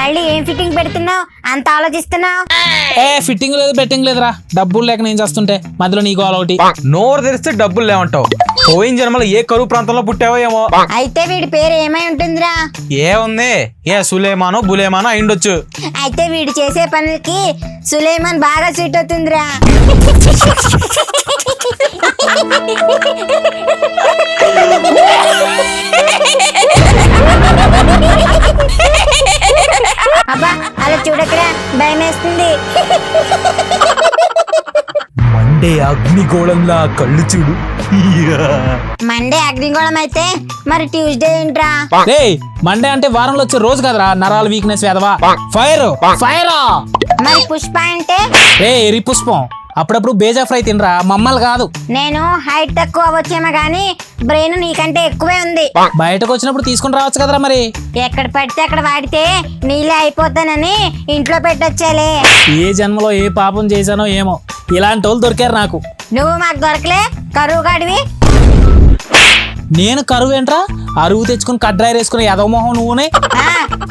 మళ్ళీ ఏం ఫిట్టింగ్ పెడుతున్నావు, అంత ఆలోచిస్తున్నావు? ఫిట్టింగ్ లేదు బెట్టింగ్ లేదురా, డబ్బులు లేక నేను చేస్తుంటే మధ్యలో నీ గోల ఒకటి. నోరు తెరిస్తే డబ్బులు లేవంటావు. పోయిన జన్మలో ఏ కరువు ప్రాంతంలో పుట్టావో ఏమో. అయితే వీడి పేరు ఏమై ఉంటుందిరా? ఏముంది, ఏ సులేమానో బులేమానో అయిండొచ్చు. అయితే వీడు చేసే పనులకి సులేమాన్ బాగా సూట్ అవుతుందిరా. అబ్బా అలా చూడకరా, భయం వేస్తుంది. మండే అగ్నిగోళంలా కళ్ళు చూడు. మండే అగ్నిగోళం అయితే మరి ట్యూస్డే ఏంట్రా? మండే అంటే వారంలో వచ్చే రోజు కదరా, నరాల వీక్నెస్ వేదవా. Fire fire. మరి పుష్ప అంటే? ఎరి పుష్పం. అప్పుడప్పుడు బేజా ఫ్రై తినరా, మమ్మల్ని కాదు. నేను హైట్ తక్కువ వచ్చేమో గానీ బ్రెయిన్ నీకంటే ఎక్కువే ఉంది. బయటకు వచ్చినప్పుడు తీసుకుని రావచ్చు కదరా. మరి ఎక్కడ పడితే అక్కడ వాడితే నీళ్ళే అయిపోతానని ఇంట్లో పెట్టొచ్చాలే. ఏ జన్మలో ఏ పాపం చేశానో ఏమో, ఇలాంటి వాళ్ళు దొరికారు నాకు. నువ్వు మాకు దొరకలే, కరువు గాడివి. నేను కరువు ఏంట్రా, అరువు తెచ్చుకుని కడ్రాయి వేసుకుని ఎదవమోహం నువ్వునే.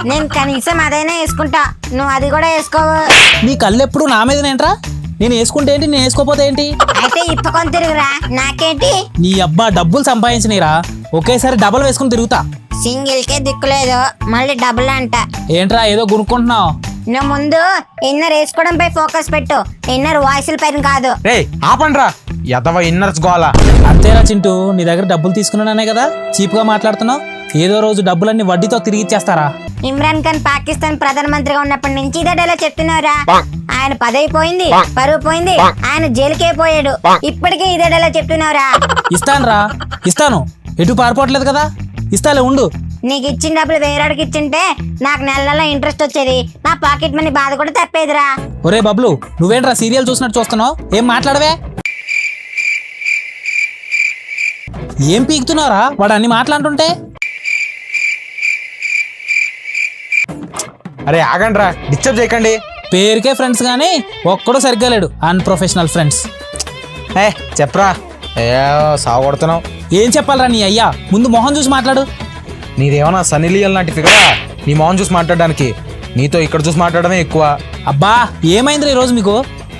నేను కనీసం అదైనా వేసుకుంటా, నువ్వు అది కూడా వేసుకోవు. నీ కళ్ళు ఎప్పుడు నా మీదనేంట్రా? నేను వేసుకుంటే ఏంటి, నేను వేసుకోపోతే ఏంటి? అయితే ఇప్పుకొని తిరుగురా, నాకేంటి? నీ అబ్బా డబ్బులు సంపాదించినరా, ఒకేసారి డబల్ వేసుకుని తిరుగుతా. సింగిల్ కే దిక్కులేదు, మళ్ళీ డబుల్ అంట. ఏంట్రా ఏదో కొనుక్కుంటున్నావు? నువ్వు ముందు ఇన్నర్ వేసుకోవడంపై ఫోకస్ పెట్టు, ఇన్నర్ వాయిస్ల పైన కాదు. ఆపండ్రా, ఎదవ ఇన్నర్స్ గోలా. అంతేరా చింటూ, నీ దగ్గర డబ్బులు తీసుకున్నానే కదా చీప్ గా మాట్లాడుతున్నావు. ఏదో రోజు డబ్బులన్నీ వడ్డీతో తిరిగి ఇచ్చేస్తారా? ఇమ్రాన్ ఖాన్ పాకిస్తాన్ ప్రధానమంత్రిగా ఉన్నప్పటి నుంచి ఇదే డైలాగ్ చెప్తున్నారా. ఆయన పదవి పోయింది, పరువు పోయింది, ఆయన జైలుకే పోయాడు, ఇప్పటికే ఇదే డైలాగ్ చెప్తున్నారా. ఇస్తాను, ఎటు పారిపోవట్లేదు కదా, ఇస్తాలే ఉండు. నీకు ఇచ్చిన డబ్బులు వేరేడికి ఇచ్చింటే నాకు నెలలో ఇంట్రెస్ట్ వచ్చేది, నా పాకెట్ మనీ బాధ కూడా తప్పేదిరా. ఒరే బబ్లు, నువ్వేంట్రా సీరియల్ చూసినట్టు చూస్తున్నావు, ఏం మాట్లాడవే? ఏం పీకుతున్నావురా, వాడు అన్ని మాట్లాడుతుంటే? అరే ఆగండ్రా, డిస్టర్బ్ చేయకండి. పేరుకే ఫ్రెండ్స్ గానీ ఒక్కడో సరిగ్గా లేడు, అన్ప్రొఫెషనల్ ఫ్రెండ్స్. చెప్పరా, సాగొడుతున్నావు. ఏం చెప్పాలరా నీ అయ్యా, ముందు మొహం చూసి మాట్లాడు. నీదేమన్నా సన్నీ లియోన్ లాంటి ఫిగరా నీ మొహం చూసి మాట్లాడడానికి? నీతో ఇక్కడ చూసి మాట్లాడమే ఎక్కువ. అబ్బా ఏమైంది ఈ రోజు మీకు?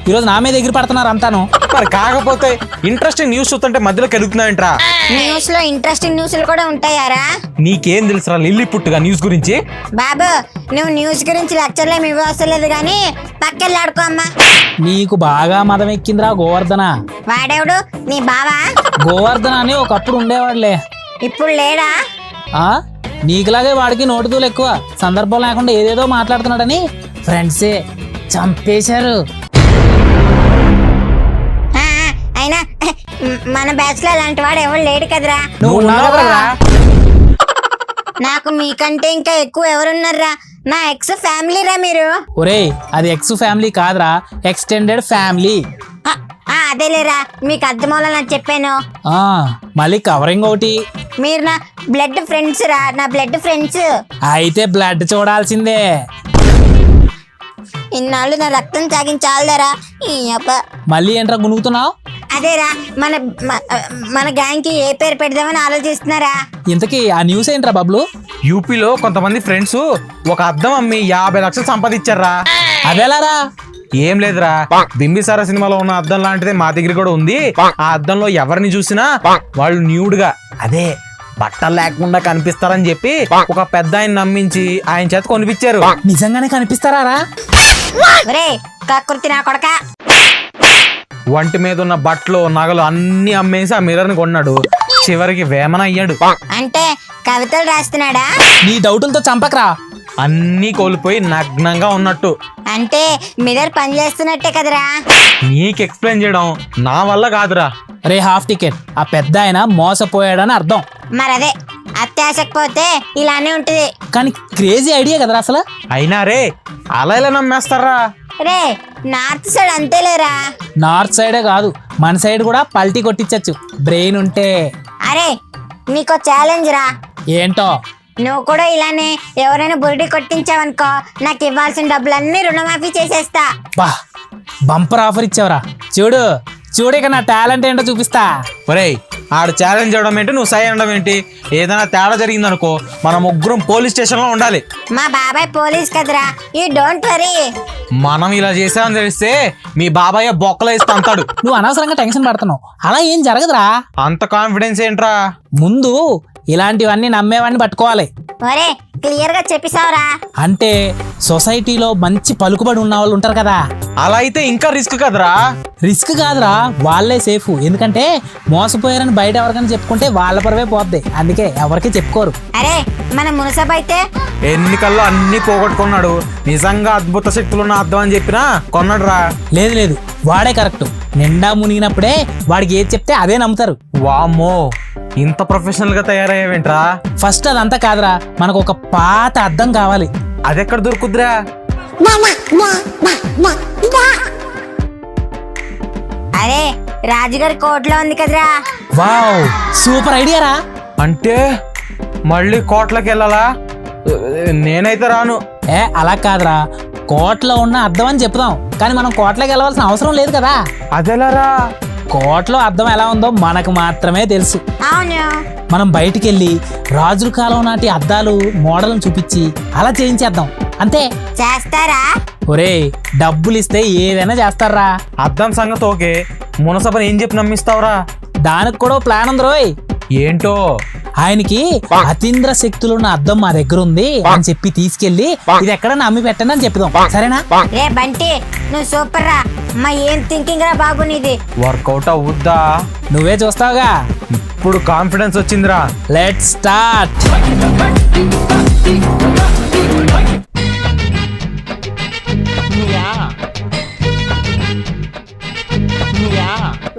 ఈరోజు నా మీద ఎగిరి పడుతున్నారు అంతాను. మరి కాకపోతే ఇంట్రెస్టింగ్ న్యూస్ చూస్తుంటే మధ్యలో కెలుగుతున్నాయంట్రా. న్యూస్ లో ఇంట్రెస్టింగ్ న్యూస్లు కూడా ఉంటాయారా? నీకేం తెలుసురా లిల్లీ పుట్టుగా న్యూస్ గురించి? బాబు నువ్వు న్యూస్ గురించి లెక్చర్లు ఏమి ఇవ్వలేదు గానీ పక్కెళ్ళి ఆడుకో అమ్మా. నీకు బాగా మదం ఎక్కిందిరా గోవర్ధన. వాడేవుడు నీ బావా? గోవర్ధన అని ఒకప్పుడు ఉండేవాడులే. ఇప్పుడు లేడా? నీకులాగే వాడికి నోటుదూలు ఎక్కువ, సందర్భం లేకుండా ఏదేదో మాట్లాడుతున్నాడని ఫ్రెండ్సే చంపేశారు. అయినా మన బ్యాచ్ లో అలాంటి వాడు ఎవరు లేడు కదరా. నాకు మీకంటే ఇంకా ఎక్కువ ఎవరున్నారా, నా ఎక్స్ ఫ్యామిలీ రా మీరు. ఒరేయ్ అది ఎక్స్ ఫ్యామిలీ కాదురా, ఎక్స్టెండెడ్ ఫ్యామిలీ. అదేలేరా, మీకు అర్థమవులా నాకు చెప్పాను. మళ్ళీ కవరింగ్ ఒకటి. మీరు నా బ్లడ్ ఫ్రెండ్స్ రా, నా బ్లడ్ ఫ్రెండ్స్. అయితే బ్లడ్ చూడాల్సిందే. ఇన్నాళ్ళు నా రక్తం తాగించాలరా. మళ్ళీ ఏంట్రా గునుగుతున్నావు? అదేరా, మన మన గ్యాంగ్ కి ఏ పేరు పెడదామని ఆలోచిస్తున్నారా. ఇంతకీ ఆ న్యూస్ ఏంట్రా బబ్లు? యూపీలో కొంతమంది ఫ్రెండ్స్ ఒక అద్దం అమ్మి 50 లక్షలు సంపాదించారా. అదేలారా? ఏం లేదురా, బింబిసార సినిమాలో ఉన్న అద్దం లాంటిదే మా దగ్గర కూడా ఉంది. ఆ అద్దంలో ఎవరిని చూసినా వాళ్ళు న్యూడ్ గా, అదే బట్టలు లేకుండా కనిపిస్తారని చెప్పి ఒక పెద్ద ఆయన నమ్మించి ఆయన చేత కొనిపించారు. నిజంగానే కనిపిస్తారా? కకృతి నా కొడక. వంటి మీద ఉన్న బట్టలు నగలు అన్ని అమ్మేసి ఆ మిర్రర్ ని కొన్నాడు. చివరికి వేమన అయ్యాడు. అంటే కవితలు రాస్తున్నాడా? నీ డౌటులతో చంపకరా. అన్ని కోల్పోయి నగ్నంగా ఉన్నట్టు. అంటే మిర్రర్ పని చేస్తున్నట్టే కదరా. నీకు ఎక్స్ప్లెయిన్ చేయడం నా వల్ల కాదురా. రే హాఫ్ టికెట్, ఆ పెద్ద ఆయన మోసపోయాడని అర్థం. మరదే అత్యాశకపోతే ఇలానే ఉంటది. కానీ క్రేజీ ఐడియా కదరా అసలు. అయినా రే అలా ఇలా నమ్మేస్తారా? రే నార్త్ సైడ్ అంతేలేరా. నార్త్ సైడే కాదు, మన సైడ్ కూడా పల్టీ కొట్టించచ్చు బ్రెయిన్ ఉంటే. అరే నీకో ఛాలెంజ్ రా. ఏంటో? నువ్వు కూడా ఇలానే ఎవరైనా బురిడి కొట్టించావనుకో, నాకు ఇవ్వాల్సిన డబ్బులన్నీ రుణమాఫీ చేసేస్తా. బా బంపర్ ఆఫర్ ఇచ్చావరా. చూడు ఇక నా టాలెంట్ ఏంటో చూపిస్తా. ఒరేయ్ ఆడు ఛాలెంజ్ చేయడం ఏంటి, నువ్వు సై అనడం ఏంటి? ఏదైనా తేడా జరిగిందనుకో మన ముగ్గురం పోలీస్ స్టేషన్లో ఉండాలి. మా బాబాయ్ పోలీస్ కదరా, యూ డోంట్ వరీ. మనం ఇలా చేసామని తెలిస్తే మీ బాబాయ్ బొక్కలో వేస్తే అంటాడు. నువ్వు అనవసరంగా టెన్షన్ పడుతున్నావు, అలా ఏం జరగదురా. అంత కాన్ఫిడెన్స్ ఏంట్రా? ముందు ఇలాంటివన్నీ నమ్మేవాడిని పట్టుకోవాలి. ఒరే క్లియర్ గా చెప్పిసావురా. అంటే సొసైటీలో మంచి పలుకుబడి ఉన్న వాళ్ళు ఉంటారు కదా, అలా అయితే ఇంకా రిస్క్ కదరా. రిస్క్ కాదురా, వాళ్ళే సేఫ్. ఎందుకంటే మోసపోయారని బయట ఎవరికైనా చెప్పుకుంటే వాళ్ళ పరవే పోద్ది, అందుకే ఎవరికి చెప్పుకోరు. అరే మన మునసబ్ అయితే ఎన్నికల్లో అన్ని పోగొట్టుకున్నాడు, నిజంగా అద్భుత శక్తులున్న అర్థం అని చెప్పినా కొన్నాడు రా. లేదు లేదు, వాడే కరెక్ట్. నిండా మునిగినప్పుడే వాడికి ఏది చెప్తే అదే నమ్ముతారు. వామ్మో, ఇంత ప్రొఫెషనల్ గా తయారయ్యావేంట్రా? ఫస్ట్ అదంతా కాదురా, మనకు ఒక పాత అద్దం కావాలి. అదెక్కడ దొరుకుద్రా? అరే రాజుగారి కోట్లో ఉంది కదరా. వావ్, సూపర్ ఐడియా రా. అంటే మళ్ళీ కోట్లకి వెళ్ళాలా? నేనైతే రాను. అలా కాదురా, కోట్లో ఉన్న అద్దం అని చెప్దాం, కానీ మనం కోట్లోకి వెళ్ళవలసిన అవసరం లేదు కదా. అదెలారా? కోట్లో అద్దం ఎలా ఉందో మనకు మాత్రమే తెలుసు. అవును. మనం బయటికి వెళ్ళి రాజుల కాలం నాటి అద్దాలు మోడల్ని చూపించి అలా చేయించేద్దాం, అంతే. చేస్తారా? ఒరే డబ్బులు ఇస్తే ఏదైనా చేస్తారా. అద్దం సంగతి ఓకే, మునసభని ఏం చెప్పి నమ్మిస్తావురా? దానికి కూడా ప్లాన్ ఉంది రోయ్. ఏంటో? ఆయనకి అతీంద్ర శక్తులున్న అద్దం మా దగ్గర ఉంది అని చెప్పి తీసుకెళ్లి ఇది ఎక్కడన్నా అమ్మి పెట్టండి అని చెప్దాం, సరేనా? రే బంటి నువ్వు సూపర్ రా. మా ఏం థింకింగ్ రా బాబు నీది. వర్కౌట్ అవుద్దా? నువ్వే చూస్తావుగా. ఇప్పుడు కాన్ఫిడెన్స్ వచ్చిందిరా. Let's start.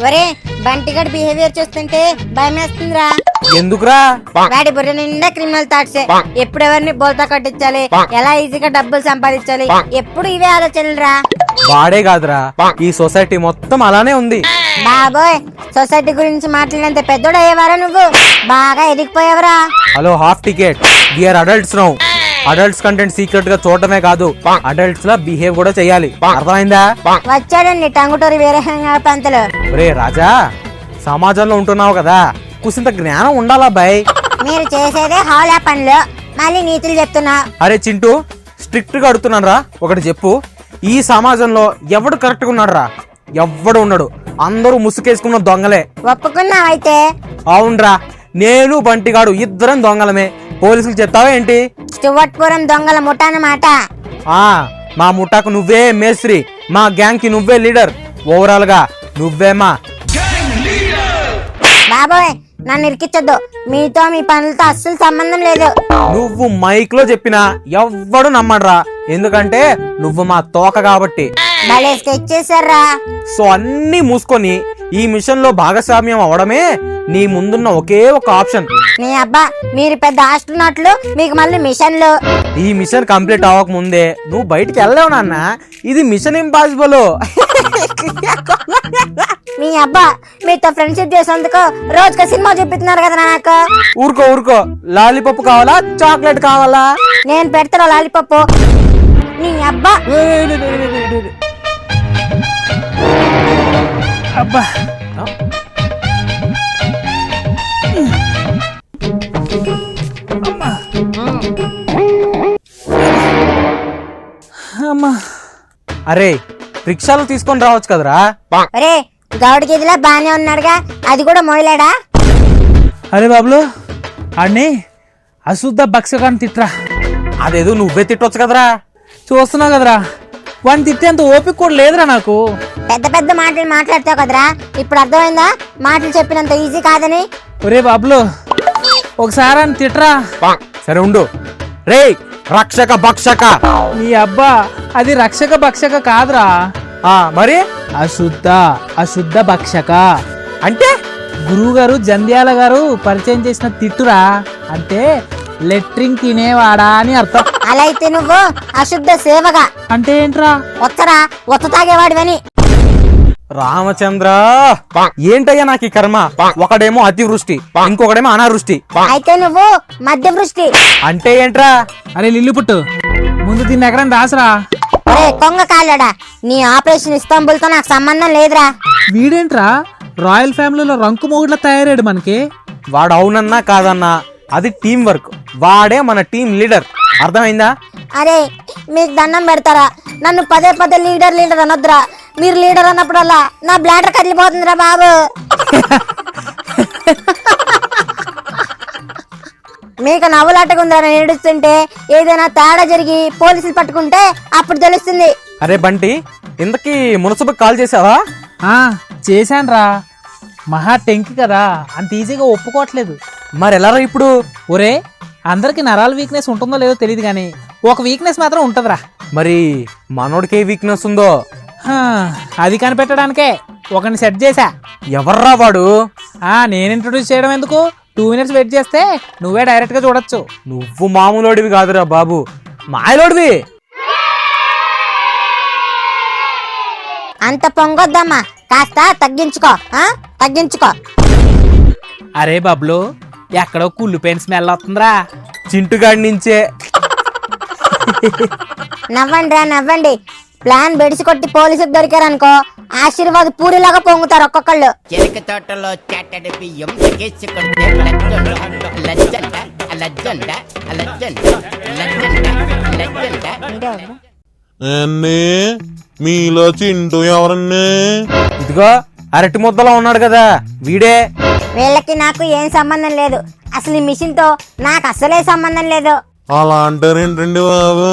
ఒరే బంటిగాడి బిహేవియర్ చూస్తుంటే భయం వేస్తుందిరా. ఎందుకురా? వాడి బుర్ర నిండా క్రిమినల్ థాట్స్. ఎప్పుడు ఎవరిని బోల్తా కట్టించాలి, ఎలా ఈజీగా డబ్బులు సంపాదించాలి, ఎప్పుడు ఇవే ఆలోచనలురా. వాడే కాదురా, ఈ సొసైటీ మొత్తం అలానే ఉంది. బాబోయ్, సొసైటీ గురించి మాట్లాడినంత పెద్దోడు అయ్యేవారా నువ్వు? బాగా ఎదిగిపోయావరా. Hello, half ticket. We're adults now. Adults content secret గా చూడటమే కాదు, అడల్ట్స్ లా బిహేవ్ కూడా చెయ్యాలి. అర్థమైందా? వచ్చాడండి టంగుటూరి వీరహంగ పంతులు. రే రాజా, సమాజంలో ఉంటున్నావు కదా, కుసింత జ్ఞానం ఉండాలా బాయ్. మీరు చేసేదే హాలా పనులు, మళ్ళీ నీతులు చెప్తున్నా. అరే చింటూ, స్ట్రిక్ట్ గా అడుగుతున్నాను రా, ఒకటి చెప్పు. ఈ సమాజంలో ఎవడు కరెక్ట్ గా ఉన్నాడు రా? ఎవ్వడు ఉన్నాడు, అందరూ ముసుకేసుకున్న దొంగలే. ఒప్పుకున్నావైతే? అవునరా, నేను బంటిగాడు ఇద్దరం దొంగలమే. పోలీసులు చెప్తావా ఏంటి? స్టువర్ట్పురం దొంగల ముఠానమాట. మా ముఠాకు నువ్వే మేస్త్రి, మా గ్యాంగ్ కి నువ్వే లీడర్, ఓవరాల్ గా నువ్వేమా. బాబోయ్ నన్ను ఇరికించొద్దు, మీతో మీ పనులతో అస్సలు సంబంధం లేదు. నువ్వు మైక్ లో చెప్పినా ఎవ్వడు నమ్మడరా, ఎందుకంటే నువ్వు మా తోక కాబట్టి. భలే స్కెచ్ చేశారా. సో అన్ని మూసుకొని ఈ మిషన్ లో భాగస్వామ్యం అవడమే నీ ముందున్న ఒకే ఒక ఆప్షన్. నీ అబ్బా, మీరు పెద్ద ఆస్ట్రోనాట్లు, మీకు మళ్ళీ మిషన్లు. ఈ మిషన్ కంప్లీట్ అవ్వక ముందే నువ్వు బయటికి వెళ్ళలేవు నాన్న, ఇది మిషన్ ఇంపాసిబుల్. మీ అబ్బా, మీతో ఫ్రెండ్షిప్ చేసేందుకు రోజుకో సినిమా చూపిస్తున్నారు కదా నాకు. ఊరుకో ఊరుకో, లాలీపాప్ కావాలా చాక్లెట్ కావాలా? నేను పెడతాను లాలీపప్పు. నీ అబ్బా. అబ్బా, అమ్మా. అరే రిక్షాలు తీసుకొని రావచ్చు కదరా. అరే గౌడి గదిలో బానే ఉన్నాడుగా, అది కూడా మోయలేడా? అరే బాబులు, ఆడిని అశుద్ధ భక్షకాన్ని తిట్రా. అదేదో నువ్వే తిట్టొచ్చు కదరా. చూస్తున్నావు కదరా, వాడిని తిట్టేంత ఓపిక కూడా లేదురా నాకు. పెద్ద పెద్ద మాటలు మాట్లాడతావు కదరా, ఇప్పుడు అర్థమైందా మాటలు చెప్పినంత ఈజీ కాదని? ఒరే బాబులు, ఒకసారి అని తిట్రా. సరే ఉండు. రే రక్షక భక్షక. నీ అబ్బా, అది రక్షక భక్షక కాదురా, మరి అశుద్ధ భక్షక అంటే గురువు గారు జంధ్యాల గారు పరిచయం చేసిన తిట్టురా. అంటే లెట్రింగ్ తినేవాడా అని అర్థం. అలా అయితే నువ్వు అశుద్ధ సేవగా అంటే ఏంట్రా? ఒత్తరా, ఒత్త తాగేవాడివని. రామచంద్ర, ఏంటయ్యా నాకు ఈ కర్మ. ఒకడేమో అతివృష్టి, ఇంకొకడేమో అనావృష్టి. అయితే నువ్వు మధ్య వృష్టి. అంటే ఏంట్రా? అరే లిల్లు పుట్టు, ముందు దీన్ని ఎక్కడైనా రాసురా. ఒరే కొంగ కాళ్ళడా, నీ ఆపరేషన్ ఇస్తాంబుల్ తో నాకు సంబంధం లేదురా. వీడేంట్రా రాయల్ ఫ్యామిలీలో రంకు మొగుడ్లా తయారాడు మనకి. వాడు అవునన్నా కాదన్నా అది టీం వర్క్. వాడే మన టీం లీడర్, అర్థమైందా? అరే మీకు దండం పెడతారా, నన్ను పదే పదే లీడర్ లీడర్ అనొద్దురా. మీరు లీడర్ అన్నప్పుడల్లా నా బ్లాడర్ కదిలిపోతుందిరా బాబు. మీకు నవ్వులాటకుందా నేను ఏడుస్తుంటే? ఏదైనా తేడా జరిగి పోలీసులు పట్టుకుంటే అప్పుడు తెలుస్తుంది. అరే బంటి, ఇంతకీ మునసబుకి కాల్ చేసావా? చేశాన్రా, మహా టెంకి కదా, అంత ఈజీగా ఒప్పుకోవట్లేదు. మరి ఎలా ఇప్పుడు? ఒరే, అందరికి నరాల వీక్నెస్ ఉంటుందో లేదో తెలియదు కానీ ఒక వీక్నెస్ మాత్రం ఉంటుందిరా. మరి మనోడికి ఏ వీక్నెస్ ఉందో? అది కనిపెట్టడానికే ఒకరిని సెట్ చేశా. ఎవర్రా వాడు? నేను ఇంట్రొడ్యూస్ చేయడం ఎందుకు, 2 minutes వెయిట్ చేస్తే నువ్వే డైరెక్ట్ గా చూడొచ్చు. నువ్వు మామూలోడివి కాదురా బాబు, మాయలోడివి. అంత పొంగొద్దమ్మా, కాస్త తగ్గించుకో, తగ్గించుకో. అరే బబ్లు, ఎక్కడో కుళ్ళు పెయిన్ స్మెల్ వస్తుందిరా. చింటుగాడి నుంచే. నవ్వండి రా నవ్వండి. ప్లాన్ బెడిసి కొట్టి పోలీసుకు దొరికారనుకో, ఆశీర్వాద్ పూరిలాగా పొంగుతారు ఒక్కొక్కళ్ళు. చెరుకు తోటలో చాటడి బియ్యం ఎగేసుకుంటే లజ్జండ లజ్జండ లజ్జండ లజ్జండ లజ్జండ లజ్జండ. మీలో చింటూ ఎవరన్నా? ఇదిగో అరటి ముద్దలో ఉన్నాడు కదా, వీడే. వీళ్ళకి నాకు ఏం సంబంధం లేదు. అసలు ఈ మిషన్ తో నాకు అసలే సంబంధం లేదు. అలా అంటారేంటండి బాబు,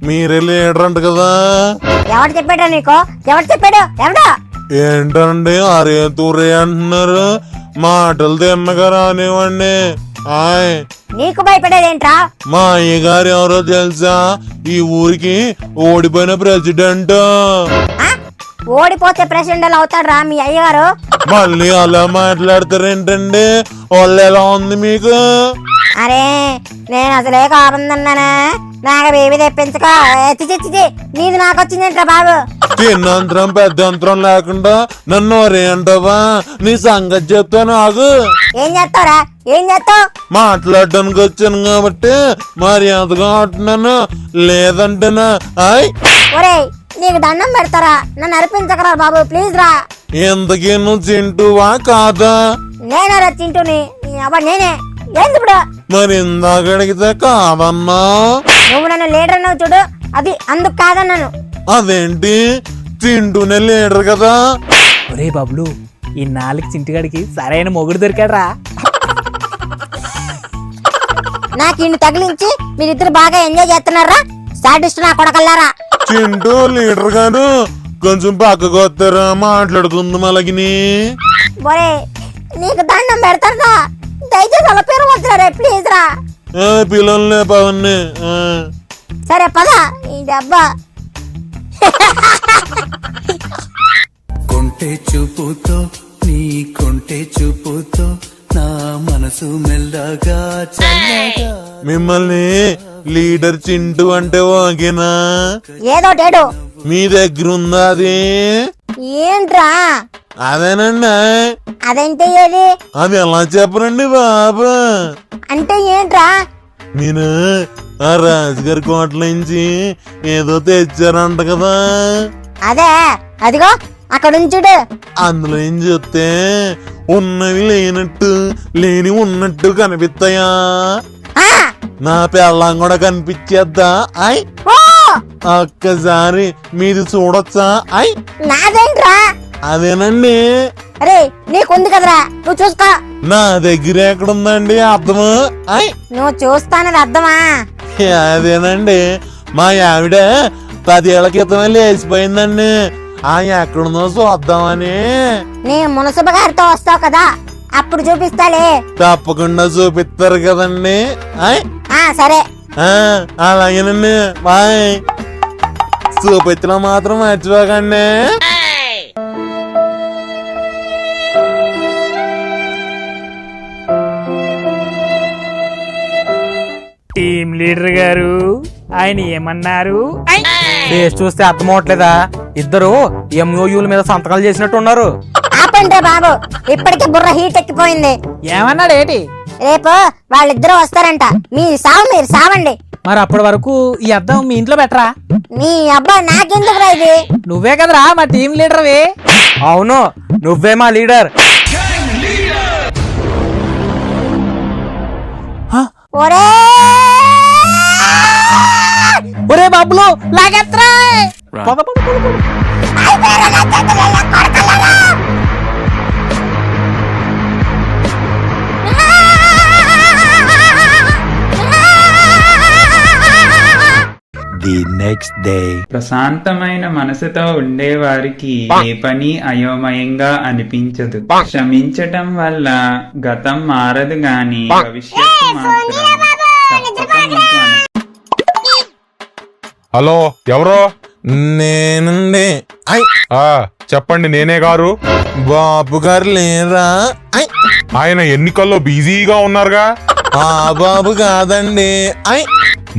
మీరే లీడర్ అంట కదా. ఎవరు చెప్పాడా నీకో? ఎవరు చెప్పాడు? ఎవడా? ఏంటండి అరే తూరే అంటున్నారు? మాటలు తిన్నగా రానివ్వండి. ఆయ్, నీకు భయపడేదేంట్రా? మా అయ్యగారు ఎవరో తెలుసా? ఈ ఊరికి ఓడిపోయిన ప్రెసిడెంట్. ఓడిపోతే ప్రెసిడెంట్ అవుతాడు మీ అయ్యగారు. మళ్ళీ అలా మాట్లాడతారేంటండి? వాళ్ళు ఎలా ఉంది మీకు? అరే నేను అసలే కాబందన్నానా, నాకు బేబీ తెప్పించక. నీది నాకు వచ్చిందేంట్రా బాబు? చిన్నంతరం పెద్దంతరం లేకుండా నన్ను ఒరే అంటావా? నీ సంగతి చెప్తా నాకు. ఏం చేస్తావురా? ఏం చేస్తావు? మాట్లాడడానికి వచ్చాను కాబట్టి మర్యాదగా అంటున్నాను, లేదంటేనా ఆయ్. ఒరే నీకు దండం పెడతారా, నన్ను అర్పించకరా బాబు, ప్లీజ్ రా. ఎందుకీ నువ్వు చింటువా కాదా? నేనరా చింటూని, నేనే. ఏంది ఇప్పుడు? మరి ఇందాక అడిగితే కాదన్నా. నువ్వు నన్ను లీడర్ అన్నావు చూడు, అది అందుకు కాదన్నాను. అదేంటి, చింటూనే లీడర్ కదా. ఒరే బబ్లు, ఈ 4 చింటిగాడికి సరైన మొగుడు దొరికాడ్రా. నాకు ఇన్ని తగిలించి మీరిద్దరు బాగా ఎంజాయ్ చేస్తున్నారా? సాడిస్ట్ నా కొడకల్లారా. చింటూ లీడర్ గారు కొంచెం పక్కకు వస్తారా, మాట్లాడుకుందాం అలాగిని. ఒరే నీకు దండం పెడతారా, దయచేసి అలా పేరు వద్దురా ప్లీజ్ రా. పిల్లల్ని పవన్ని. సరే పద. ఈ డబ్బా కొంటె చూపుతో నీ కొంటె చూపుతో నా మనసు మెల్లగా చల్లగా. మిమ్మల్ని లీడర్ చింటూ అంటే ఓకేనా? ఏదోటేడు మీ దగ్గర ఉందా అది? ఏంట్రా? అదేనండి. అదంటే ఏది? అది ఎలా చెప్పరండి బాబు? అంటే ఏంట్రా? మీరు ఆ రాజుగారి కోట్ల నుంచి ఏదో తెచ్చారంట కదా. అదే అదిగో అక్కడ ఉంచుడు. అందులో ఏం చూస్తే ఉన్నవి లేనట్టు, లేని ఉన్నట్టు కనిపిస్తాయా? నా పెళ్ళం కూడా కనిపించేద్దా? ఐ ఒక్కసారి మీది చూడొచ్చా? ఐ నాదేంట్రా? అదేనండి. అరే నీకుంది కదరా, నువ్వు చూసుకో. నా దగ్గర ఎక్కడుందండి అర్థము? ఐ నువ్వు చూస్తానది అర్థమా? అదేనండి, మా ఆవిడ 10 ఏళ్ల క్రితమే లేచిపోయిందండి. ఆ ఎక్కడుందో చూద్దామని. నీ మునసబ గారితో వస్తావు కదా, అప్పుడు చూపిస్తాలే. తప్పకుండా చూపిస్తారు కదండి. సరే అలాగేనండి, బాయ్. చూపించడం మాత్రం మర్చిపోకండి. టీం లీడర్ గారు ఆయన ఏమన్నారు? ఫేస్ చూస్తే అర్థం అవట్లేదా? ఇద్దరు MOUల మీద సంతకాలు చేసినట్టు ఉన్నారు. ఆపండి బాబు, ఇప్పటికే బుర్ర హీట్ ఎక్కిపోయింది. ఏమన్నాడు ఏంటి? రేపు వాళ్ళిద్దరూ వస్తారంట, మీ సావు మీరు సావండి. మరి అప్పటి వరకు ఈ అద్దం మీ ఇంట్లో పెట్టరా? నీ అబ్బా నాకెందుకురా ఇది? నువ్వే కదరా మా టీం లీడర్వి. అవును, నువ్వే మా లీడర్. ఒరే ఒరే బాబులు లాగెత్రా. ప్రశాంతమైన మనసుతో ఉండేవారికి ఏ పని అయోమయంగా అనిపించదు. క్షమించటం వల్ల గతం మారదు గాని భవిష్యత్తు మాత్రం తప్పక మీకు హలో, ఎవరో? నేనండి. చెప్పండి, నేనే గారు. బాబు గారు లేరా? ఆయన ఎన్నికల్లో బిజీగా ఉన్నారుగా. ఆ బాబు కాదండి.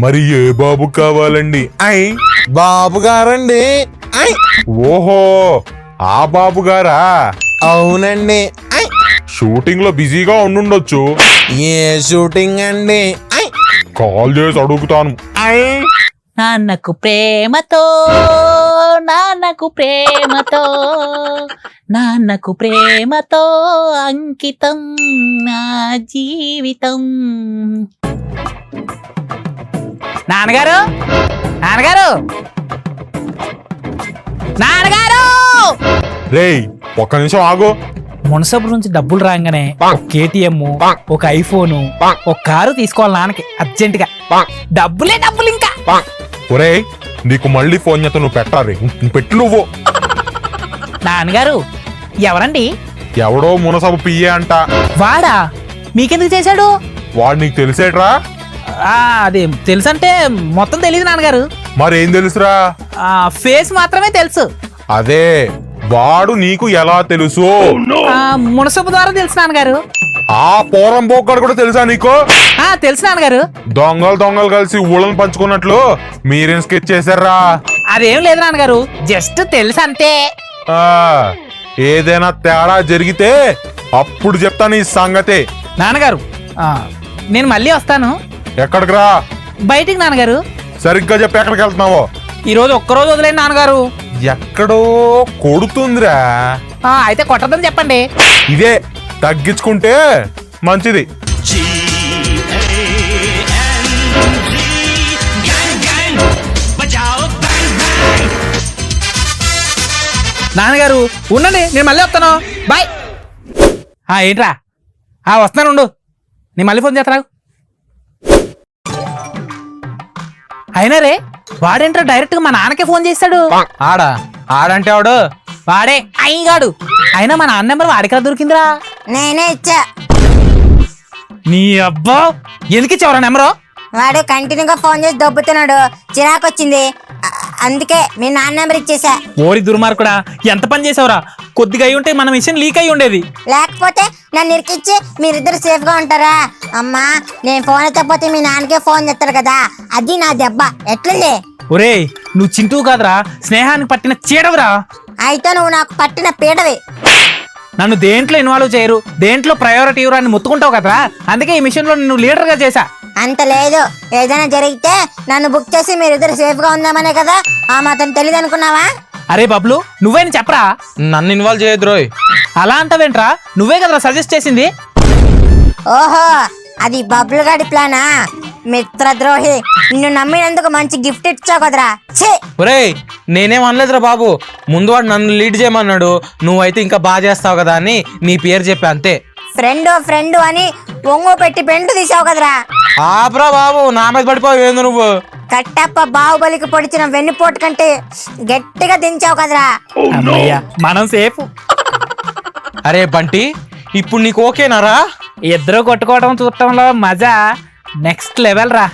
మరి ఏ బాబు కావాలండి? బాబు గారండి. ఓహో, ఆ బాబు గారా? అవునండి. షూటింగ్ లో బిజీగా ఉండుండొచ్చు. ఏ షూటింగ్ అండి? కాల్ చేసి అడుగుతాను. నాన్నకు ప్రేమతో నాన్నకు ప్రేమతో నాన్నకు ప్రేమతో అంకితం నా జీవితం. నాన్నగారు నాన్నగారు నాన్నగారు. రేయ్, ఒక్క నిమిషం ఆగు. మున్సబు నుంచి డబ్బులు రాగానే ఒక కేటీఎం, ఒక ఐఫోను, ఒక కారు తీసుకోవాలి నాన్నకి అర్జెంట్ గా. డబ్బులే డబ్బులు ఇంకా. ఒరేయ్, నీకు మళ్ళీ ఫోన్ చేత నువ్వు పెట్టాలి. పెట్టు నువ్వు. నాన్నగారు ఎవరండి? ఎవడో మునసబు పియ్యే అంట. వాడా? మీకెందుకు చేశాడు? వాడు నీకు తెలిసేట్రా? అది తెలుసంటే మొత్తం తెలియదు నాన్నగారు. మరేం తెలుసురా? ఫేస్ మాత్రమే తెలుసు. అదే, వాడు నీకు ఎలా తెలుసు? మునసబు ద్వారా తెలుసు నాన్నగారు. ఆ పోరం పోక్కడు కూడా తెలుసా నీకు? తెలుసు నాన్నగారు. దొంగలు కలిసి ఊళ్ళని పంచుకున్నట్లు మీరేం స్కెచ్ చేశారా? అదేం లేదు నాన్నగారు, జస్ట్ తెలుసు అంతే. ఏదైనా తేడా జరిగితే అప్పుడు చెప్తాను ఈ సంగతి. నాన్నగారు నేను మళ్ళీ వస్తాను. ఎక్కడికి రా? బయటికి నాన్నగారు. సరిగ్గా చెప్పి ఎక్కడికి వెళ్తున్నావో. ఈ రోజు ఒక్కరోజు వదిలేండి నాన్నగారు. ఎక్కడో కొడుతుందిరా. అయితే కొట్టదని చెప్పండి. ఇదే తగ్గించుకుంటే మంచిది. నాన్నగారు ఉండండి, నేను మళ్ళీ వస్తాను. బాయ్. ఏంట్రా? వస్తాను ఉండు, నేను మళ్ళీ ఫోన్ చేస్తాను. అయినా రే, వాడేంట్రా డైరెక్ట్ గా మా నాన్నకే ఫోన్ చేస్తాడు. ఆడంటే వాడు వాడే అయ్యగాడు. అయినా మా నాన్న నెంబర్ వాడికి దొరికిందిరా? నేనే ఇచ్చా. నీ అబ్బా, ఎందుకు ఇచ్చావరా నెంబరు? వాడు కంటిన్యూగా ఫోన్ చేసి దొబ్బుతున్నాడు, చిరాకొచ్చింది, అందుకే మీ నాన్న నెంబర్ ఇచ్చేసా. ఓరి దుర్మార్గుడా, ఎంత పని చేసావురా? కొద్దిగా అయి ఉంటే మన మిషన్ లీక్ అయి ఉండేది. లేకపోతే నన్ను ఇరికిచ్చి మీరిద్దరు సేఫ్ గా ఉంటారా? అమ్మా, నేను ఫోన్ ఎత్తకపోతే మీ నాన్నకే ఫోన్ చేస్తారు కదా, అది నా దెబ్బ. ఎట్లుంది? ఒరేయ్, నువ్వు చింటూ కాదురా, స్నేహానికి పట్టిన చీడవురా. అయితే నువ్వు నాకు పట్టిన పీడవి. నన్ను దేంట్లో ఇన్వాల్వ్ చేయరు, దేంట్లో ప్రయారిటీ ఇవ్వరు అని ముత్తుకుంటావు కదరా, అందుకే ఈ మిషన్ లో నిన్ను లీడర్ గా చేశా. అంత లేదు, ఏదైనా జరిగితే నన్ను బుక్ చేసి మీరిద్దరు సేఫ్ గా ఉందామనే కదా. ఆ మాత్రం తెలియదు అనుకున్నావా? అరే బబ్లు, నువ్వేని చెప్పరా? నన్ను ఇన్వాల్వ్ చేయదు రోయ్. అలా అంటావేంట్రా? నువ్వే కదరా సజెస్ట్ చేసింది. ఓహో, అది బబ్లు గాడి ప్లానా? మిత్రద్రోహి, నిన్ను నమ్మినందుకు మంచి గిఫ్ట్ ఇచ్చావు కదరా. ఛీ! ఒరేయ్, నేనేం అనలేదురా బాబు. ముందు వాడు నన్ను లీడ్ చేయమన్నాడు, నువ్వైతే ఇంకా బాగా చేస్తావు కదా అని నీ పేరు చెప్పా అంతే. ఫ్రెండ్ అని ఒంగు పెట్టి పెండు తీసావు కదరా. ఆపరా బాబు, నా మీద పడిపోవు ఏంది నువ్వు. కట్టప్ప బాహుబలికి పొడిచిన వెన్నుపోటు కంటే గట్టిగా దించావు కదరా. అమ్మయ్య, మనం సేఫ్. అరే బంటి, ఇప్పుడు నీకు ఓకేనారా? ఇద్దరు కొట్టుకోవడం చూడటంలో మజా నెక్స్ట్ లెవెల్ రా.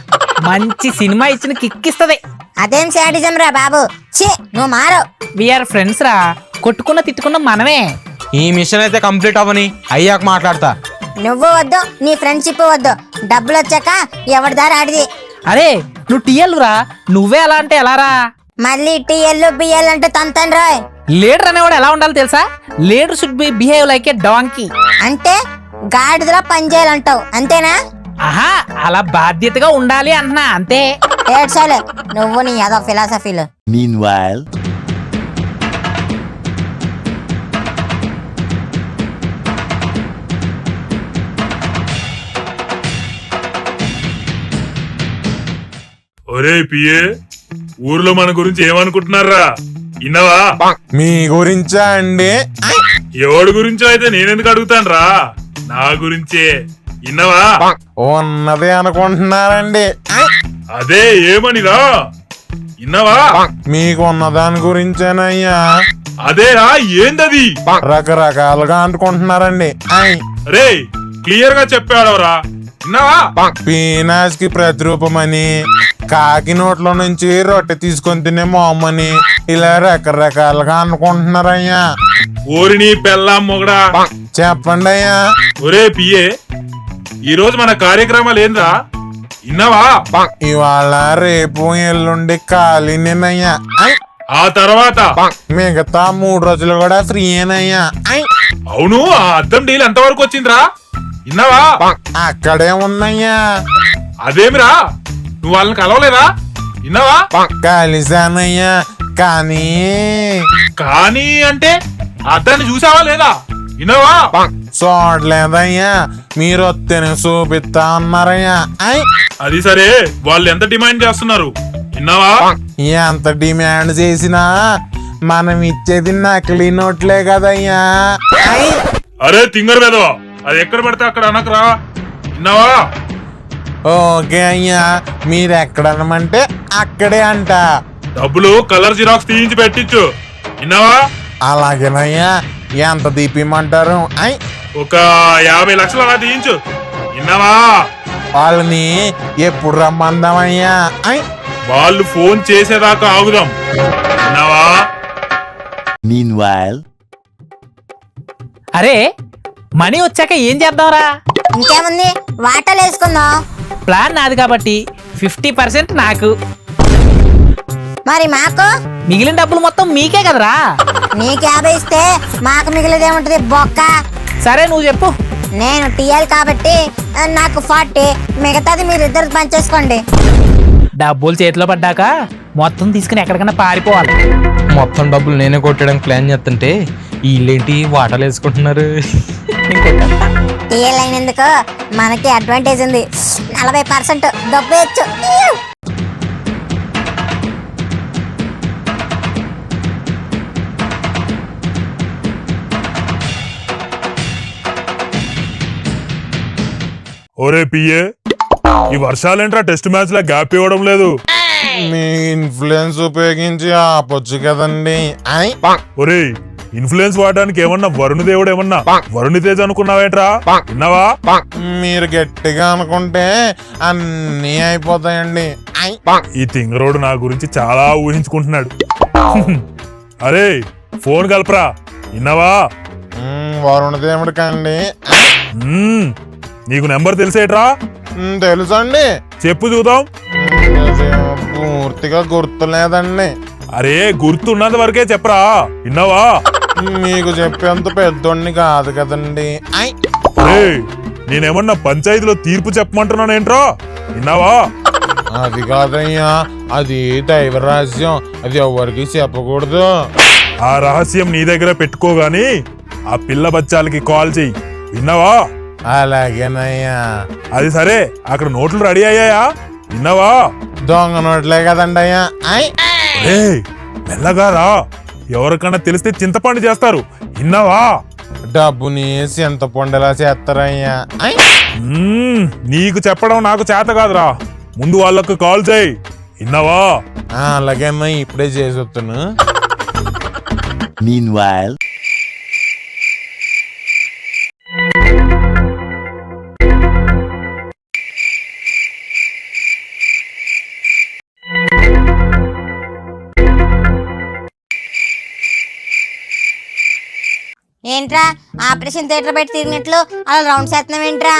మంచి సినిమా ఇచ్చిన కిక్కిస్తది. అదేం శాడిజం రా బాబు. ఛీ, నువ్వు మారవు. వీఆర్ ఫ్రెండ్స్ రా, కొట్టుకున్న తిట్టుకున్న మనమే. ఈ మిషన్ అయితే కంప్లీట్ అవ్వని, అయ్యాక మాట్లాడతా. నువ్వు వద్దు, నీ ఫ్రెండ్షిప్ వద్దు. డబ్బులు వచ్చాక ఎవరి దారి ఆడిది. అరే నువ్వు టీఎల్ రా, నువ్వే అలా అంటే ఎలా రా? మళ్ళీ టీఎల్ బిఎల్ అంటే తంతాను రాయ్. లీడర్ అనేవాడు ఎలా ఉండాలి తెలుసా? Leader should be behave like A donkey. అంటే గాడిదలా పనిచేయాలంటావు, అంతేనా? ఆహా, అలా బాధ్యతగా ఉండాలి అంటున్నా, అంతే. ఏడ్చాలే నువ్వు నీ ఏదో ఫిలాసఫీలు. ఒరే పిఏ, ఊర్లో మన గురించి ఏమనుకుంటున్నారా? ఇన్నవా? మీ గురించా అండి? ఎవడి గురించో అయితే నేనెందుకు అడుగుతాను రా, నా గురించే. ఇన్నవా? ఉన్నది అనుకుంటున్నారండి. అదే ఏమనిరా? ఇన్నవా? మీకు ఉన్న దాని గురించేనయ్యా. అదేరా, ఏందది? రకరకాలుగా అనుకుంటున్నారండి. రే, క్లియర్ గా చెప్పాడవరా. ఇన్నవా? పీనాస్ కి ప్రతిరూపమని, కాకి నోట్లో నుంచి రొట్టె తీసుకొని తినే మొమ్మని, ఇలా రకరకాలుగా అనుకుంటున్నారయ్యా. ఓరిని పెళ్ళాం మొగడా. చెప్పండి అయ్యా. ఒరే పిఏ, ఈ రోజు మన కార్యక్రమాలు ఏంద్రా? ఇన్నవా? ఇవాళ రేపు ఎల్లుండి ఖాళీనేనయ్యా. ఆ తర్వాత మిగతా 3 రోజులు కూడా ఫ్రీయేనయ్యా. అవును, ఆ అద్దం డీల్ ఎంతవరకు వచ్చిందిరా? ఇన్నవా? అక్కడే ఉన్నయ్యా. అదేమిరా, నువ్వు వాళ్ళని కలవలేదా? ఇన్నవా? కలిసానయ్యా, కానీ కానీ అంటే అద్దాన్ని చూసావా లేదా? ఇన్నవా? చూడలేదయ్యా. మీరు వస్తేనే చూపిస్తా అన్నారయ్యా. అది సరే, వాళ్ళు ఎంత డిమాండ్ చేస్తున్నారు? ఇన్నవా? ఎంత డిమాండ్ చేసినా మనం ఇచ్చేది నకిలీ నోట్లే కదయ్యా. అరే తింగర్ వేదవా, అది ఎక్కడ పడితే అక్కడ అనకరా. ఇన్నవా? ఓకే అయ్యా, మీరు ఎక్కడనమంటే అక్కడే అంట. డబ్బులు కలర్ జిరాక్స్ తీయించి పెట్టించు. ఇన్నవా? అలాగేనయ్యా. ఎంత తీపిమంటారు? ఒక 50 లక్షలు అలా తీయించు. ఇన్నవా? వాళ్ళని ఎప్పుడు రమ్మందామయ్యా? వాళ్ళు ఫోన్ చేసేదాకా ఆగుదాం. ఇన్నవా? అరే, మనీ వచ్చాక ఏం చేద్దాంరా? ఇంకేముంది, వాటలు వేసుకుందాం. ప్లాన్ నాది కాబట్టి 50% నాకు, మరి మాకు మిగిలిన డబ్బులు మొత్తం మీకే కదరా. నీకు 50 ఇస్తే మాకు మిగిలిదేముంటది బొక్క. సరే నువ్వు చెప్పు. నేను టీఎల్ కాబట్టి నాకు 40, మిగతాది మీరు ఇద్దరు పనిచేసుకోండి. డబ్బులు చేతిలో పడ్డాక మొత్తం తీసుకుని ఎక్కడికైనా పారిపోవాలి. మొత్తం డబ్బులు నేనే కొట్టడానికి ప్లాన్ చేస్తుంటే వీళ్ళేంటి వాటాలు వేసుకుంటున్నారు. టీఎల్ అయినందుకు మనకి అడ్వాంటేజ్ ఉంది. 40% డబ్బు ఇచ్చు. ఒరే పిఏ, ఈ వర్షాలేంట్రా టెస్ట్ మ్యాచ్ లా గ్యాప్ ఇవ్వడం లేదు? మీ ఇన్ఫ్లుయెన్స్ ఉపయోగించి ఆపొచ్చు కదండి. ఒరే, ఇన్ఫ్లుయెన్స్ వాడడానికి ఏమన్నా వరుణ దేవుడు ఏమన్నా వరుణి తేజ్ అనుకున్నావేట్రా? విన్నావా? మీరు గట్టిగా అనుకుంటే అన్నీ అయిపోతాయండి. ఈ తింగరోడు నా గురించి చాలా ఊహించుకుంటున్నాడు. అరే, ఫోన్ కలపరా. విన్నావా? వరుణ దేవుడి కండి. నీకు నెంబర్ తెలిసేట్రా? తెలుసండి. చెప్పు చూద్దాం. పూర్తిగా గుర్తులేదండి. అరే, గుర్తున్నంత వరకే చెప్పరా. విన్నావా? మీకు చెప్పేంత పెద్దోడిని కాదు కదండి. నేనేమన్నా పంచాయతీలో తీర్పు చెప్పమంటున్నానేంట్రా? విన్నావా? అది కాదయ్యా, అది దైవ రహస్యం. అది ఎవరికి చెప్పకూడదు. ఆ రహస్యం నీ దగ్గర పెట్టుకోగాని ఆ పిల్ల బచ్చాలకి కాల్ చెయ్యి. విన్నావా? అలాగేనయ్యా. అది సరే, అక్కడ నోట్లు రెడీ అయ్యాయా? విన్నావా? దొంగ నోట్లే కదండి అయ్యా. మెల్లగా రా, ఎవరికన్నా తెలిస్తే చింతపండు చేస్తారు. విన్నావా? డబ్బుని ఎంత పొండేలా చేస్తారయ్యా. నీకు చెప్పడం నాకు చేత కాదురా, ముందు వాళ్ళకు కాల్ చేయి. విన్నావా? అలాగేనా, ఇప్పుడే చేసి వస్తాను. ఏంట్రా ఆపరేషన్ థియేటర్ బయట తిరిగినట్లు అలా రౌండ్స్ వేస్తున్నావు ఏంట్రా?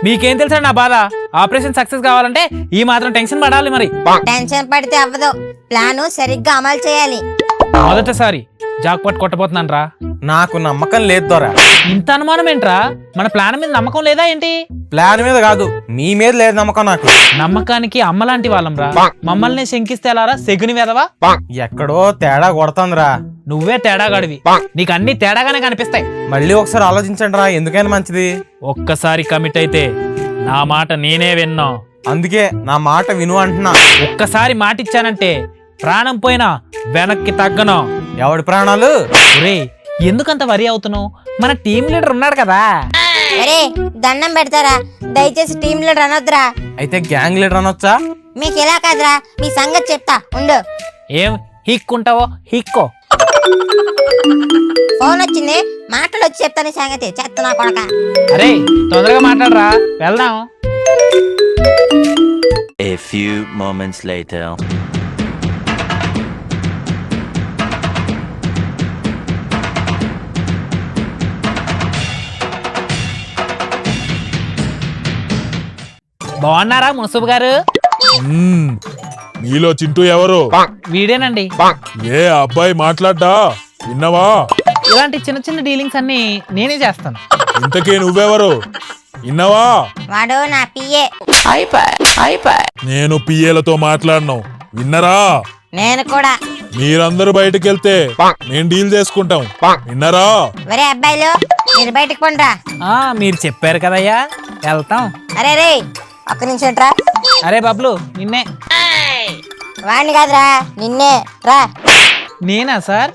మీకేం తెలుసా నా బాధ? ఆపరేషన్ సక్సెస్ కావాలంటే ఈ మాత్రం టెన్షన్ పడాలి. మరి టెన్షన్ పడితే అవ్వదు, ప్లాను సరిగ్గా అమలు చేయాలి. మొదటిసారి జాక్పాట్ కొట్టబోతున్నాను రా. నాకు నమ్మకం లేదు దొరా. ఇంత అనుమానం ఏంట్రా? మన ప్లాన్ మీద నమ్మకం లేదా ఏంటి? ప్లాన్ మీద కాదు, మీ మీద లేదు నమ్మకం నాకు. నమ్మకానికి అమ్మలాంటి వాళ్ళం రా. మమ్మల్ని శంకిస్తే ఎలారా శకుని వెదవా? ఎక్కడో తేడా కొడుతుందిరా. నువ్వే తేడాగాడివి, నీకు అన్ని తేడాగానే కనిపిస్తాయి. మళ్ళీ ఒకసారి ఆలోచించండి రా, ఎందుకైనా మంచిది. ఒక్కసారి కమిట్ అయితే నా మాట నేనే విన్నా. అందుకే నా మాట విను అంటున్నా. ఒక్కసారి మాట ఇచ్చానంటే ప్రాణం పోయినా వెనక్కి తగ్గను. ఎవడి ప్రాణాలు? ఒరే ఎందుకంత వరి అవుతున్నావు? మన టీం లీడర్ ఉన్నాడు కదా. అరే దండం పెడతారా, దయచేసి టీం లీడర్ అనొద్దురా. అయితే గ్యాంగ్ లీడర్ అనొచ్చా? మీకు ఎలా కాదురా, మీ సంగతి చెప్తా ఉండు. ఏం హిక్కుంటావో హిక్కో. ఫోన్ వచ్చింది, మాటలు వచ్చి చెప్తాను సంగతి. చెప్తున్నా కొడక. అరే తొందరగా మాట్లాడరా, వెళ్దాం. A few moments later. బాగున్నారా మున్సబ్ గారు? మీలో చింటూ ఎవరు? వీడేనండి. ఏ అబ్బాయి మాట్లాడ్డా విన్నావా? ఇలాంటి చిన్న చిన్న డీలింగ్స్ అన్ని నేనే చేస్తాను. ఇంతకీ నువ్వెవరు విన్నావా? వాడు నా పిఏ. నేను పిఏలతో మాట్లాడను, విన్నరా? నేను కూడా. మీరందరూ బయటకు వెళ్తే నేను డీల్ చేసుకుంటాం, విన్నరా? ఒరే అబ్బాయిలు, మీరు బయటకు పండ్రా. మీరు చెప్పారు కదయ్యా, వెళ్తాం. అరే రే ఒక్క నిమిషం రా. అరే బబ్లు నిన్నే. వాడిని కాదురా, నిన్నే రా. నేనా సార్?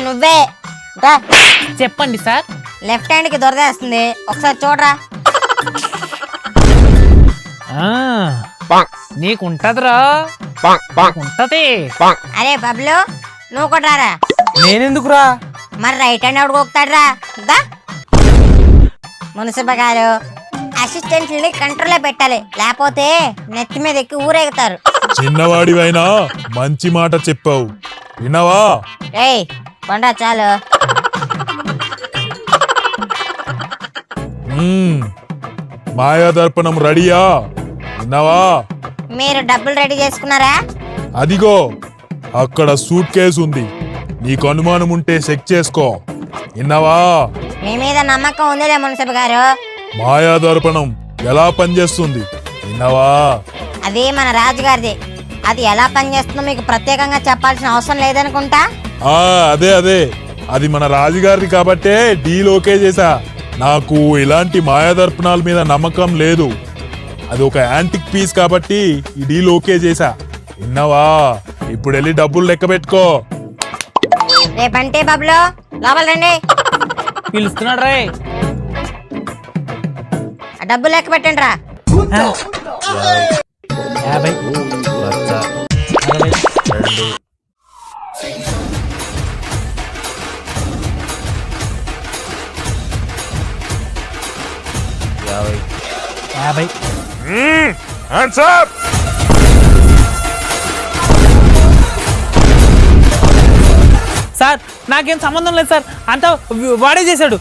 నువ్వే రా. చెప్పండి సార్. లెఫ్ట్ హ్యాండ్ కి దొరదేస్తుంది, ఒకసారి చూడరా. నీకుంటదిరా, ఉంటది. అరే బబ్లు, నువ్వు కూడా రా. నేనెందుకురా? మరి రైట్ హ్యాండ్ ఎవడు గోకుతాడు రా. మున్సిపల్ గారు, అసిస్టెంట్లని కంట్రోల్లో పెట్టాలి, లేకపోతే నెత్తి మీద ఎక్కి ఊరేగుతారు. చిన్నవాడివైనా మంచి మాట చెప్పావు, విన్నావా? ఏయ్ కొండ్రా చాలు. మాయాదర్పణం రెడీయా, విన్నావా? మీరు డబ్బులు రెడీ చేసుకున్నారా? అదిగో అక్కడ సూట్ కేసు ఉంది, నీకు అనుమానం ఉంటే చెక్ చేసుకో, విన్నావా? మీ మీద నమ్మకం ఉందిలే మున్సిపల్ గారు. మాయాదర్పణం ఎలా పనిచేస్తుంది, విన్నావా? అది మన రాజుగారిది. అది ఎలా పనిచేస్తుందో మీకు ప్రత్యేకంగా చెప్పాల్సిన అవసరం లేదనుకుంటా. అదే అదే, అది మన రాజుగారిది కాబట్టే డీల్ ఓకే చేశా. నాకు ఇలాంటి మాయాదర్పణాల మీద నమ్మకం లేదు, అది ఒక యాంటిక్ పీస్ కాబట్టి ఈ డీల్ ఓకే చేశా, విన్నావా? ఇప్పుడు వెళ్ళి డబ్బులు లెక్క పెట్టుకో. రేపంటే బబ్లు లోపల రండి. పిలుస్తున్నాడు రే. ఆ డబ్బులు లెక్క పెట్టండి రా. 50, 60, 50. Hands up. సార్ నాకేం సంబంధం లేదు సార్, అంతా వాడే చేశాడు.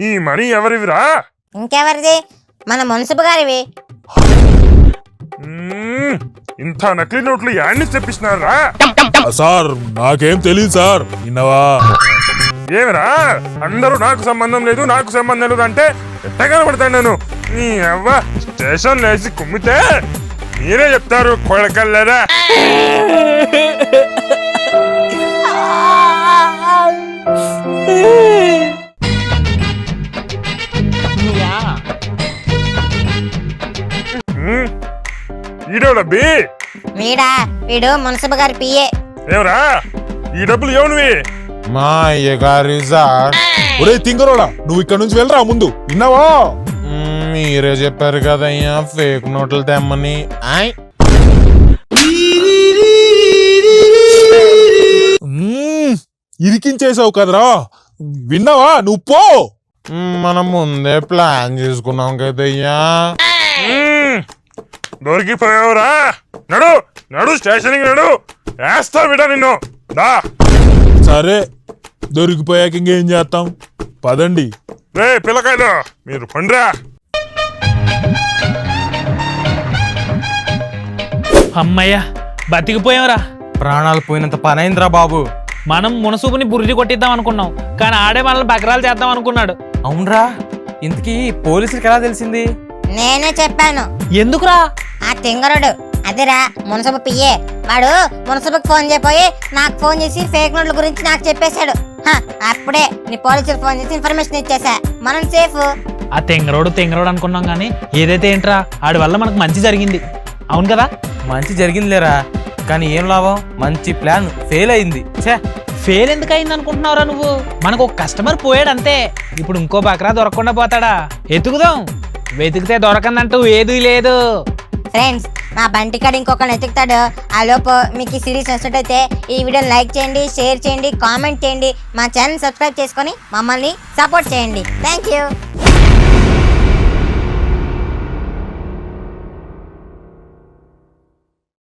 ఈ మనీ ఎవరివిరా? ఇంకెవరిది? మన మున్సిపల్ గారివి. ఇంత నకిలీ నోట్లు యాడ్ని తెప్పిస్తున్నారా? సార్ నాకేం తెలియదు సార్, విన్నావా? ఏమిరా అందరూ నాకు సంబంధం లేదు నాకు సంబంధం లేదు అంటే ఎట్టగా పడతాను నేను. నీ అవ్వ స్టేషన్ లేచి కుమ్మితే మీరే చెప్తారు కొడకల్లరా. ఈడోడబ్బి వీడా? వీడు మున్సిపల్ గారి పిఏ. ఏమరా ఈ డబ్బులు ఏమనువి? మా అయ్యగారి సార్. ఒరే తింగరోడా, నువ్వు ఇక్కడ నుంచి వెళ్ళరా ముందు, విన్నావా? మీరే చెప్పారు కదయ్యా ఫేక్ నోట్లు తెమ్మని. ఇరికించేసావు కదరా, విన్నావా? నువ్వు పో. మనం ముందే ప్లాన్ చేసుకున్నాం కదయ్యా. దొరికిపోయావురా, నడు నడు స్టేషన్కి నడు, వేస్తా బిడ్డ నిన్ను. సరే దొరికిపోయాక ఇంకేం చేస్తాం, పదండి. రే పిల్లకాయలు మీరు పండ్రా. అమ్మయ్యా బతికిపోయాంరా. ప్రాణాలు పోయినంత పనైందిరా బాబు. మనం మునసూపుని బురిజి కొట్టిద్దాం అనుకున్నాం, కానీ ఆడే మనల్ని బకరాలు చేద్దాం అనుకున్నాడు. అవునరా, ఇంతకీ పోలీసులకి ఎలా తెలిసింది? నేనే చెప్పాను. ఎందుకురా? ఆ తింగరుడు అదిరా మున్సిపల్ పిఏ. వాడు మున్సిపల్కి ఫోన్ చేయపోయి నాకు ఫోన్ చేసి ఫేక్ నోట్ల గురించి నాకు చెప్పేశాడు. అప్పుడే నీ పోలీసులు ఫోన్ చేసి ఇన్ఫర్మేషన్ ఇచ్చేసా, మనం సేఫ్. ఆ తెంగరోడు అనుకున్నాం కానీ ఏదైతే ఏంట్రా ఆడి వల్ల మనకు మంచి జరిగింది, అవును కదా? మంచి జరిగిందిలేరా, కానీ ఏం లాభం, మంచి ప్లాన్ ఫెయిల్ అయింది. ఛే, ఫెయిల్ ఎందుకు అయింది అనుకుంటున్నావురా నువ్వు? మనకు ఒక కస్టమర్ పోయాడు అంతే, ఇప్పుడు ఇంకో బకరా దొరకకుండా పోతాడా? ఎతుకుదాం, వెతికితే దొరకందంటూ ఏదీ లేదు. ఫ్రెండ్స్, మా బంటికాడు ఇంకొకరిని ఎత్తుకుతాడు. ఆ లోపు మీకు ఈ సిరీస్ నచ్చినట్టయితే ఈ వీడియోని లైక్ చేయండి, షేర్ చేయండి, కామెంట్ చేయండి, మా ఛానల్ సబ్స్క్రైబ్ చేసుకొని మమ్మల్ని సపోర్ట్ చేయండి. Thank you.